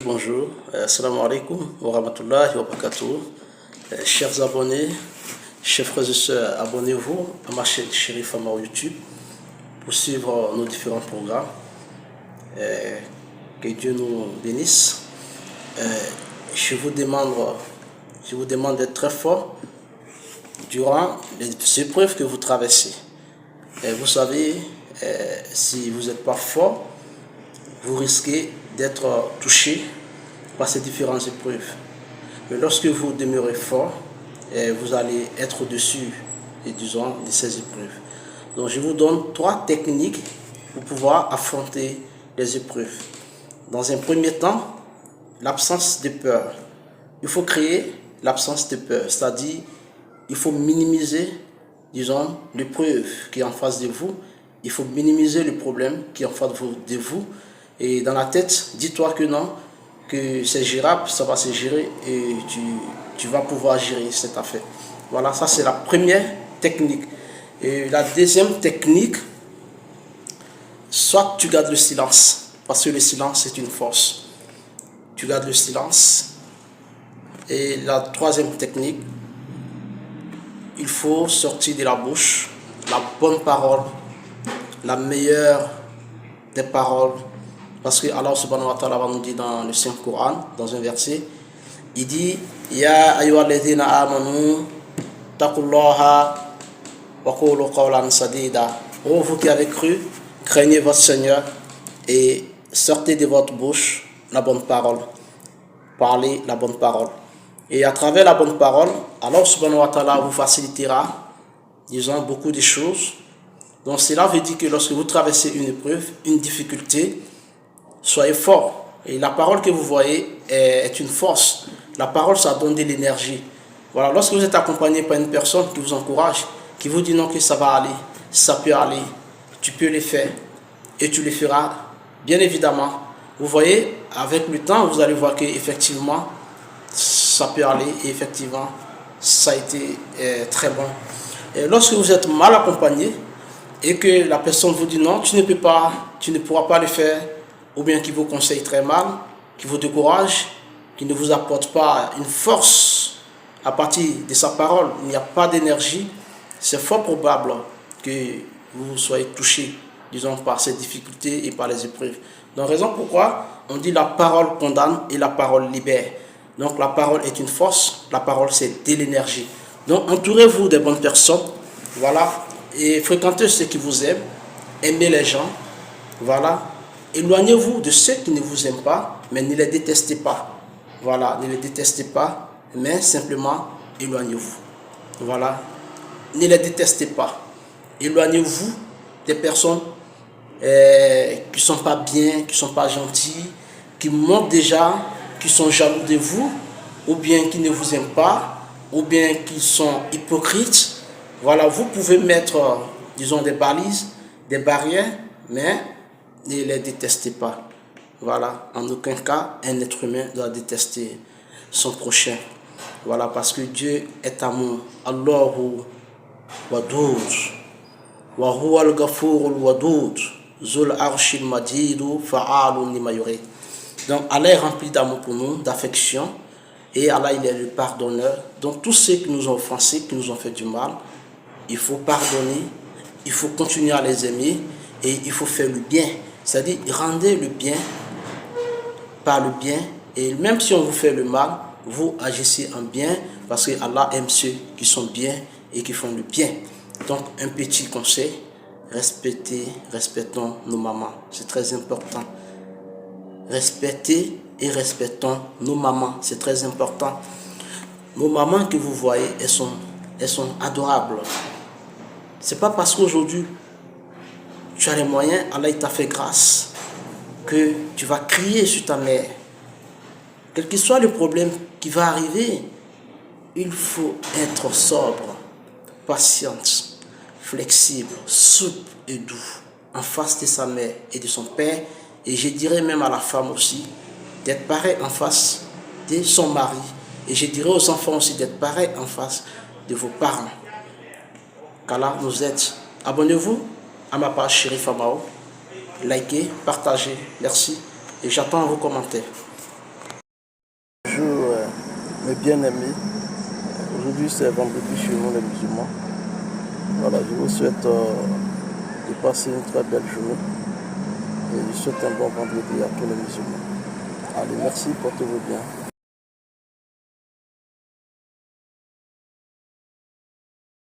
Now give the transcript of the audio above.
Bonjour, assalamu alaikum wa rahmatullahi wa barakatuh. Chers abonnés, chers frères et sœurs, abonnez-vous à ma chaîne Chérif Amao YouTube pour suivre nos différents programmes. Que Dieu nous bénisse. Je vous demande d'être très fort durant les épreuves que vous traversez. Vous savez, si vous n'êtes pas fort, vous risquez d'être touché par ces différentes épreuves. Mais lorsque vous demeurez fort, vous allez être au-dessus, disons, de ces épreuves. Donc je vous donne 3 techniques pour pouvoir affronter les épreuves. Dans un premier temps, l'absence de peur. Il faut créer l'absence de peur, c'est-à-dire il faut minimiser, disons, l'épreuve qui est en face de vous. Il faut minimiser le problème qui est en face de vous. Et dans la tête, dis-toi que non, que c'est gérable, ça va se gérer et tu vas pouvoir gérer cette affaire. Voilà, ça c'est la première technique. Et la deuxième technique, soit tu gardes le silence, parce que le silence c'est une force. Tu gardes le silence. Et la troisième technique, il faut sortir de la bouche la bonne parole, la meilleure des paroles. Parce que Allah subhanahu wa ta'ala nous dit dans le Saint-Coran, dans un verset, il dit Ya ayyuhalladhina amanu taqullaha wa qulu qawlan sadida. Oh vous qui avez cru, craignez votre Seigneur et sortez de votre bouche la bonne parole. Parlez la bonne parole. Et à travers la bonne parole, Allah subhanahu wa ta'ala vous facilitera, disons, beaucoup de choses. Donc cela veut dire que lorsque vous traversez une épreuve, une difficulté, soyez fort. Et la parole que vous voyez est une force. La parole, ça donne de l'énergie. Voilà, lorsque vous êtes accompagné par une personne qui vous encourage, qui vous dit non que ça va aller, ça peut aller, tu peux le faire et tu le feras, bien évidemment. Vous voyez, avec le temps, vous allez voir que effectivement, ça peut aller et effectivement, ça a été très bon. Et lorsque vous êtes mal accompagné et que la personne vous dit non, tu ne peux pas, tu ne pourras pas le faire, ou bien qui vous conseille très mal, qui vous décourage, qui ne vous apporte pas une force à partir de sa parole, il n'y a pas d'énergie, c'est fort probable que vous soyez touché, disons, par ces difficultés et par les épreuves. Donc, raison pourquoi on dit la parole condamne et la parole libère. Donc, la parole est une force, la parole c'est de l'énergie. Donc, entourez-vous des bonnes personnes, voilà, et fréquentez ceux qui vous aiment, aimez les gens, voilà. Éloignez-vous de ceux qui ne vous aiment pas, mais ne les détestez pas. Voilà, ne les détestez pas, mais simplement éloignez-vous. Voilà, ne les détestez pas. Éloignez-vous des personnes qui ne sont pas bien, qui ne sont pas gentilles, qui montrent déjà, qui sont jaloux de vous, ou bien qui ne vous aiment pas, ou bien qui sont hypocrites. Voilà, vous pouvez mettre, disons, des balises, des barrières, mais ne les détestez pas. Voilà, en aucun cas, un être humain doit détester son prochain. Voilà, parce que Dieu est amour. Allahu wadud, wa huwa al-ghafurul wadud, zul arshil majidu, fa'alun lima yurid. Donc Allah est rempli d'amour pour nous, d'affection, et Allah il est le pardonneur. Donc tous ceux qui nous ont offensés, qui nous ont fait du mal, il faut pardonner, il faut continuer à les aimer, et il faut faire le bien. C'est-à-dire, rendez le bien par le bien. Et même si on vous fait le mal, vous agissez en bien. Parce que Allah aime ceux qui sont bien et qui font le bien. Donc, un petit conseil. Respectons nos mamans. C'est très important. Respectez et respectons nos mamans. C'est très important. Nos mamans que vous voyez, elles sont adorables. C'est pas parce qu'aujourd'hui, tu as les moyens, Allah t'a fait grâce, que tu vas crier sur ta mère. Quel que soit le problème qui va arriver, il faut être sobre, patiente, flexible, souple et doux en face de sa mère et de son père. Et je dirais même à la femme aussi, d'être pareil en face de son mari. Et je dirais aux enfants aussi d'être pareil en face de vos parents. Qu'Allah nous aide. Abonnez-vous à ma page Chérif Amao. Likez, partagez. Merci. Et j'attends vos commentaires. Mes bien-aimés, aujourd'hui c'est vendredi chez nous les musulmans. Voilà, je vous souhaite de passer une très belle journée et je souhaite un bon vendredi à tous les musulmans. Allez, merci, portez-vous bien.